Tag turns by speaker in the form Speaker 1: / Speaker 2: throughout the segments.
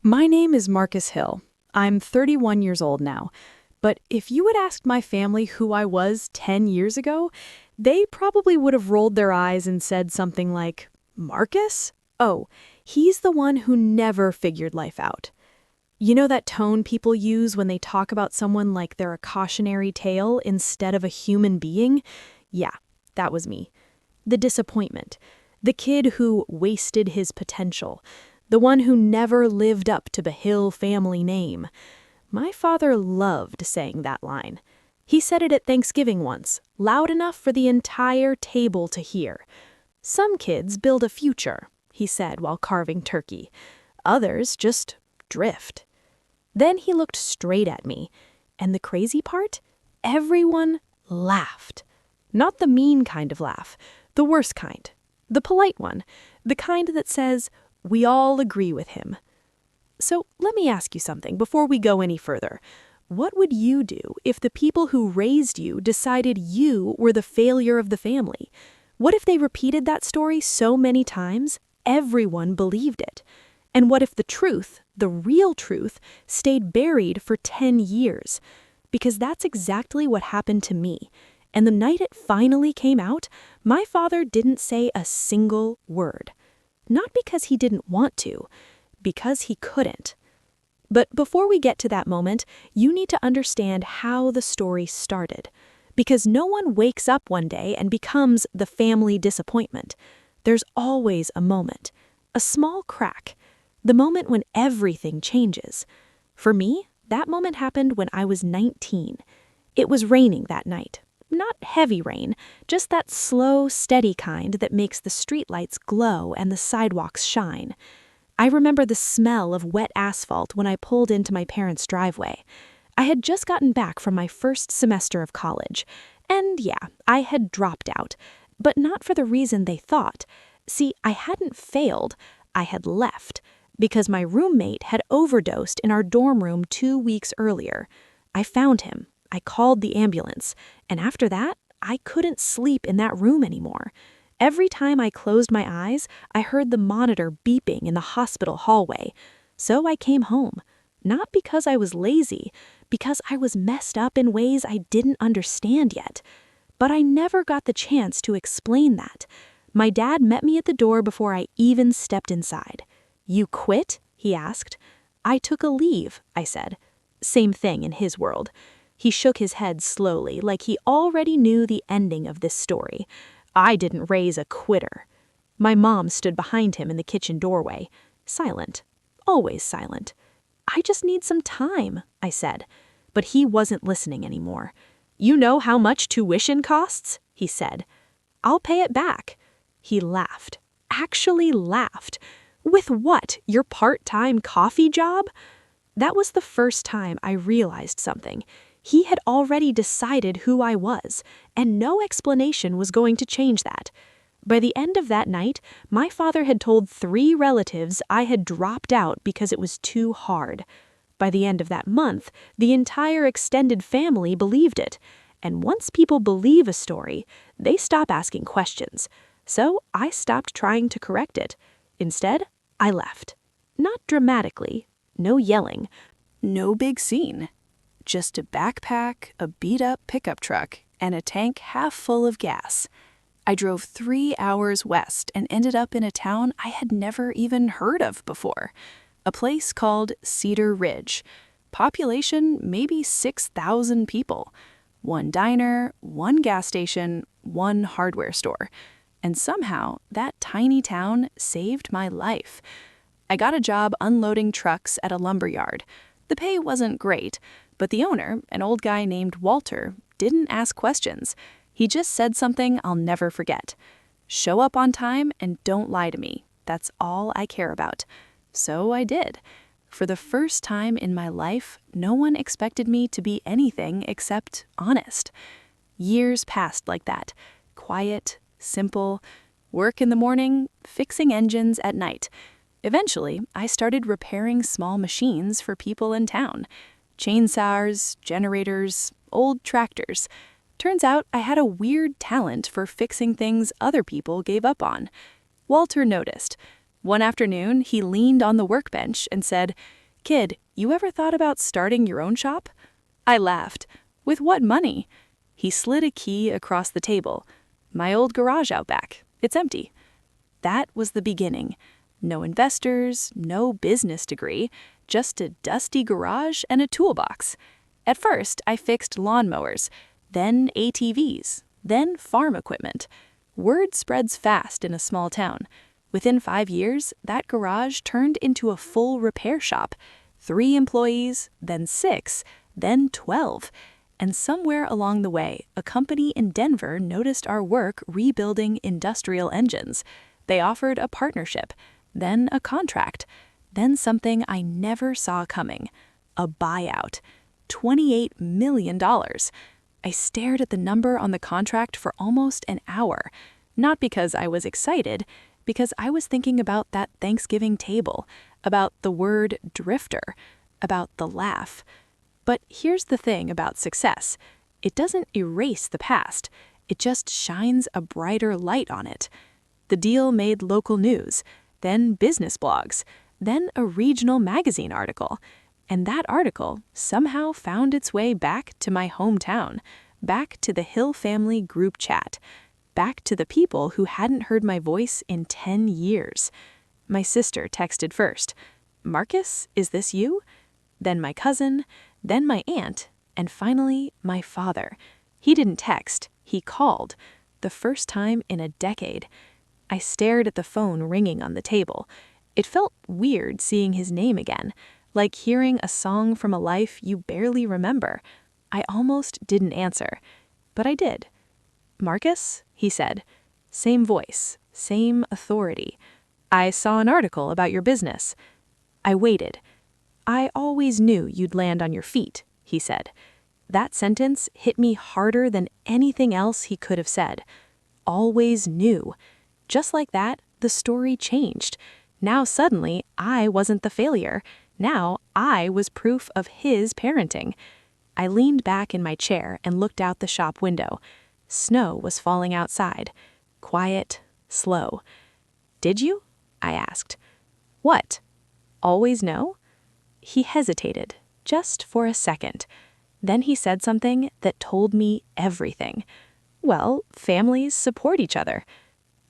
Speaker 1: My name is Marcus Hill. I'm 31 years old now. But if you had asked my family who I was 10 years ago, they probably would have rolled their eyes and said something like, Marcus? Oh, he's the one who never figured life out. You know that tone people use when they talk about someone like they're a cautionary tale instead of a human being? Yeah, that was me. The disappointment. The kid who wasted his potential. The one who never lived up to the Hill family name. My father loved saying that line. He said it at Thanksgiving once, loud enough for the entire table to hear. Some kids build a future, he said while carving turkey. Others just drift. Then he looked straight at me, and the crazy part? Everyone laughed. Not the mean kind of laugh, the worst kind. The polite one, the kind that says, we all agree with him. So let me ask you something before we go any further. What would you do if the people who raised you decided you were the failure of the family? What if they repeated that story so many times, everyone believed it? And what if the truth, the real truth, stayed buried for 10 years? Because that's exactly what happened to me. And the night it finally came out, my father didn't say a single word. Not because he didn't want to, because he couldn't. But before we get to that moment, you need to understand how the story started. Because no one wakes up one day and becomes the family disappointment. There's always a moment, a small crack, the moment when everything changes. For me, that moment happened when I was 19. It was raining that night. Not heavy rain, just that slow, steady kind that makes the streetlights glow and the sidewalks shine. I remember the smell of wet asphalt when I pulled into my parents' driveway. I had just gotten back from my first semester of college. And yeah, I had dropped out, but not for the reason they thought. See, I hadn't failed, I had left, because my roommate had overdosed in our dorm room 2 weeks earlier. I found him. I called the ambulance, and after that, I couldn't sleep in that room anymore. Every time I closed my eyes, I heard the monitor beeping in the hospital hallway. So I came home, not because I was lazy, because I was messed up in ways I didn't understand yet. But I never got the chance to explain that. My dad met me at the door before I even stepped inside. "You quit?" he asked. "I took a leave," I said. Same thing in his world. He shook his head slowly, like he already knew the ending of this story. I didn't raise a quitter. My mom stood behind him in the kitchen doorway, silent, always silent. "I just need some time," I said. But he wasn't listening anymore. "You know how much tuition costs?" he said. "I'll pay it back." He laughed, actually laughed. "With what, your part-time coffee job?" That was the first time I realized something. He had already decided who I was, and no explanation was going to change that. By the end of that night, my father had told 3 relatives I had dropped out because it was too hard. By the end of that month, the entire extended family believed it. And once people believe a story, they stop asking questions. So I stopped trying to correct it. Instead, I left. Not dramatically, no yelling, no big scene. Just a backpack, a beat-up pickup truck, and a tank half full of gas. I drove 3 hours west and ended up in a town I had never even heard of before. A place called Cedar Ridge. Population maybe 6,000 people. 1 diner, 1 gas station, 1 hardware store. And somehow, that tiny town saved my life. I got a job unloading trucks at a lumber yard. The pay wasn't great, but the owner, an old guy named Walter, didn't ask questions. He just said something I'll never forget. "Show up on time and don't lie to me. That's all I care about." So I did. For the first time in my life, no one expected me to be anything except honest. Years passed like that. Quiet, simple, work in the morning, fixing engines at night. Eventually, I started repairing small machines for people in town. Chainsaws, generators, old tractors. Turns out I had a weird talent for fixing things other people gave up on. Walter noticed. One afternoon, he leaned on the workbench and said, "Kid, you ever thought about starting your own shop?" I laughed. "With what money?" He slid a key across the table. "My old garage out back. It's empty." That was the beginning. No investors, no business degree, just a dusty garage and a toolbox. At first, I fixed lawnmowers, then ATVs, then farm equipment. Word spreads fast in a small town. Within 5 years, that garage turned into a full repair shop. 3 employees, then 6, then 12. And somewhere along the way, a company in Denver noticed our work rebuilding industrial engines. They offered a partnership, then a contract, then something I never saw coming, a buyout. $28 million. I stared at the number on the contract for almost an hour, not because I was excited, because I was thinking about that Thanksgiving table, about the word drifter, about the laugh. But here's the thing about success. It doesn't erase the past. It just shines a brighter light on it. The deal made local news, then business blogs, then a regional magazine article. And that article somehow found its way back to my hometown, back to the Hill family group chat, back to the people who hadn't heard my voice in 10 years. My sister texted first, "Marcus, is this you?" Then my cousin, then my aunt, and finally my father. He didn't text, he called, the first time in a decade. I stared at the phone ringing on the table. It felt weird seeing his name again, like hearing a song from a life you barely remember. I almost didn't answer, but I did. "Marcus?" he said. Same voice, same authority. "I saw an article about your business." I waited. "I always knew you'd land on your feet," he said. That sentence hit me harder than anything else he could have said. Always knew. Just like that, the story changed. Now suddenly, I wasn't the failure. Now I was proof of his parenting. I leaned back in my chair and looked out the shop window. Snow was falling outside. Quiet, slow. "Did you?" I asked. "What? Always know?" He hesitated, just for a second. Then he said something that told me everything. "Well, families support each other."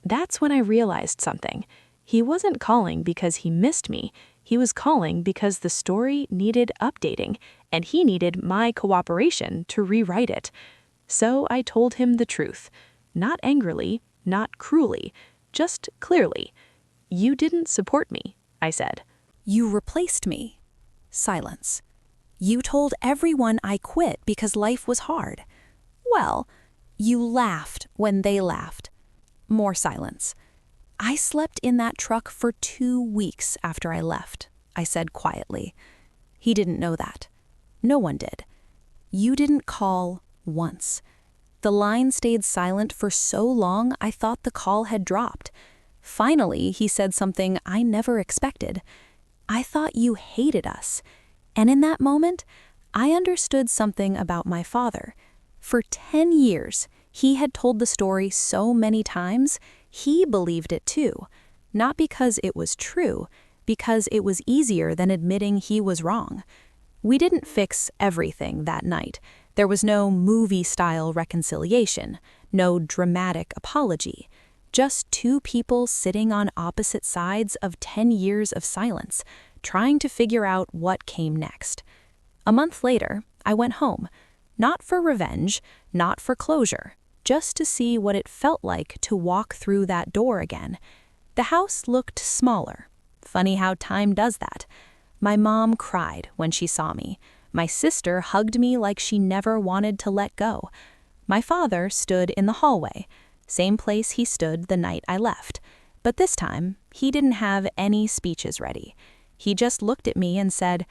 Speaker 1: That's when I realized something. He wasn't calling because he missed me. He was calling because the story needed updating, and he needed my cooperation to rewrite it. So I told him the truth. Not angrily, not cruelly, just clearly. "You didn't support me," I said.
Speaker 2: "You replaced me." Silence. "You told everyone I quit because life was hard." "Well, you laughed when they laughed." More silence. "I slept in that truck for 2 weeks after I left," I said quietly. He didn't know that. No one did. "You didn't call once." The line stayed silent for so long I thought the call had dropped. Finally, he said something I never expected. "I thought you hated us." And in that moment, I understood something about my father. For 10 years, he had told the story so many times, he believed it too. Not because it was true, because it was easier than admitting he was wrong. We didn't fix everything that night. There was no movie-style reconciliation, no dramatic apology. Just 2 people sitting on opposite sides of 10 years of silence, trying to figure out what came next. A month later, I went home. Not for revenge, not for closure, just to see what it felt like to walk through that door again. The house looked smaller. Funny how time does that. My mom cried when she saw me. My sister hugged me like she never wanted to let go. My father stood in the hallway, same place he stood the night I left. But this time, he didn't have any speeches ready. He just looked at me and said,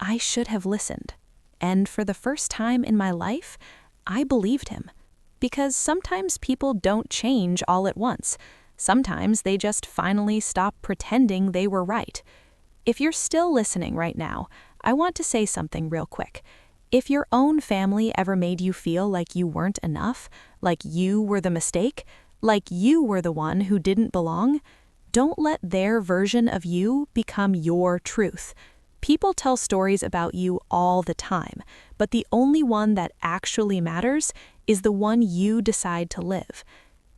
Speaker 2: "I should have listened." And for the first time in my life, I believed him. Because sometimes people don't change all at once. Sometimes they just finally stop pretending they were right. If you're still listening right now, I want to say something real quick. If your own family ever made you feel like you weren't enough, like you were the mistake, like you were the one who didn't belong, Don't let their version of you become your truth. People tell stories about you all the time, but the only one that actually matters is the one you decide to live.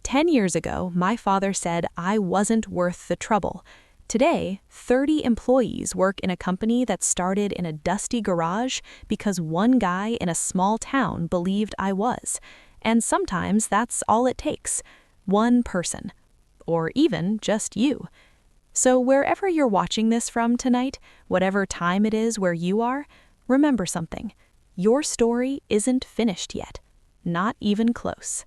Speaker 2: 10 years ago, my father said I wasn't worth the trouble. Today, 30 employees work in a company that started in a dusty garage because one guy in a small town believed I was. And sometimes that's all it takes. One person. Or even just you. So wherever you're watching this from tonight, whatever time it is where you are, remember something. Your story isn't finished yet. Not even close.